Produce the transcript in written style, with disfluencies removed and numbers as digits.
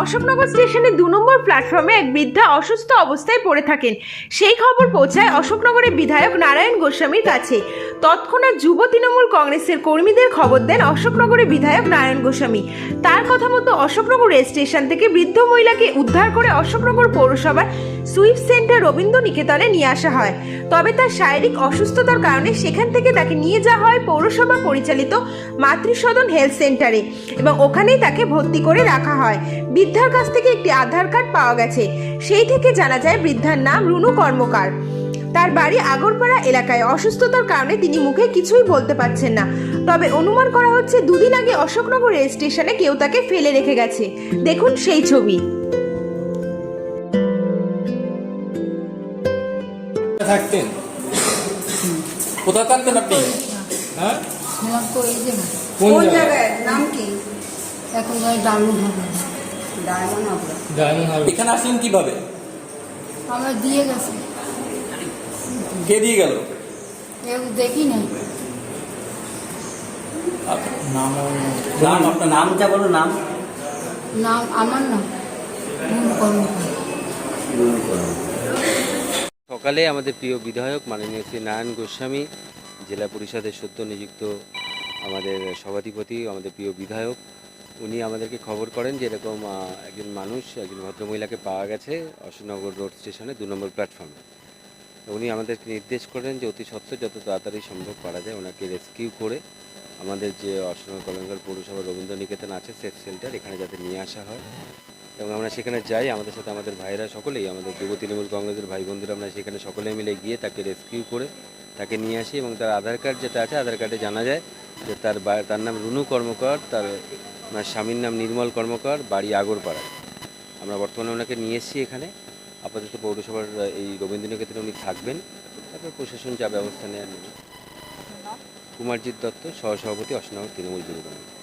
অশোকনগর স্টেশনের 2 নম্বর প্ল্যাটফর্মে এক বৃদ্ধা অসুস্থ অবস্থায় পড়ে থাকেন। সেই খবর পৌঁছায় অশোকনগরের বিধায়ক নারায়ণ গোস্বামীর কাছে। তৎক্ষণাৎ যুব তৃণমূল কংগ্রেসের কর্মীদের খবর দেন অশোকনগরের বিধায়ক নারায়ণ গোস্বামী। তার কথা মতো অশোকনগর রেল স্টেশন থেকে বৃদ্ধ মহিলাকে উদ্ধার করে অশোকনগর পৌরসভার সুইপ সেন্টার রবীন্দ্র নিকেতনে নিয়ে আসা হয়। তবে তার শারীরিক অসুস্থতার কারণে সেখান থেকে তাকে নিয়ে যাওয়া হয় পৌরসভা পরিচালিত মাতৃসদন হেলথ সেন্টারে এবং ওখানেই তাকে ভর্তি করে রাখা হয়। বৃদ্ধার কাছ থেকে একটি আধার কার্ড পাওয়া গেছে। সেই থেকে জানা যায় বৃদ্ধার নাম রুনু কর্মকার। তার বাড়ি আগরপাড়া এলাকায়। অসুস্থতার কারণে তিনি মুখে কিছুই বলতে পারছেন না। তবে অনুমান করা হচ্ছে দুদিন আগে অশোকনগর রেল স্টেশনে কেউ তাকে ফেলে রেখে গেছে। দেখুন সেই ছবি। থাকতেন কোথায় থাকতেন আপনি? হ্যাঁ, তো এই যে কোন জায়গায় নাম কি? এখন ভাই ডায়মন্ড হবে, ডায়মন্ড হবে। ডায়মন্ড হারবার। এখানে আসলেন কিভাবে? আমরা দিয়ে গেছি, কে দিয়ে গেল? কেউ দেখি নাই। নাম আপনার নামটা বলো। নাম নাম আমার নাম কর্মকার। সকালে আমাদের প্রিয় বিধায়ক মাননীয় শ্রী নারায়ণ গোস্বামী, জেলা পরিষদের সদ্য নিযুক্ত আমাদের সভাধিপতি, আমাদের প্রিয় বিধায়ক, উনি আমাদেরকে খবর করেন যে এরকম একজন মানুষ, একজন ভদ্রমহিলাকে পাওয়া গেছে অশোকনগর রোড স্টেশনে 2 নম্বর প্ল্যাটফর্মে। উনি আমাদেরকে নির্দেশ করেন যে অতি সত্ত্বর যত তাড়াতাড়ি সম্ভব করা যায় ওনাকে রেস্কিউ করে আমাদের যে অশোকনগর কল্যাণগড় পৌরসভা রবীন্দ্র নিকেতন আছে সেফ সেন্টার, এখানে যাতে নিয়ে আসা হয় এবং আমরা সেখানে যাই। আমাদের সাথে আমাদের ভাইরা সকলেই, আমাদের যুব তৃণমূল কংগ্রেসের ভাই বন্ধুরা, আমরা সেখানে সকলে মিলে গিয়ে তাকে রেস্কিউ করে তাকে নিয়ে আসি এবং তার আধার কার্ড যেটা আছে, আধার কার্ডে জানা যায় যে তার নাম রুনু কর্মকার, তার স্বামীর নাম নির্মল কর্মকার, বাড়ি আগরপাড়ায়। আমরা বর্তমানে ওনাকে নিয়ে এসেছি এখানে। আপাতত পৌরসভার এই রবীন্দ্র নিকেতনে উনি থাকবেন, তারপর প্রশাসন যা ব্যবস্থা নেওয়ার নেবে। কুমারজিৎ দত্ত, সহসভাপতি, অশোকনগর তৃণমূল যুব কংগ্রেস।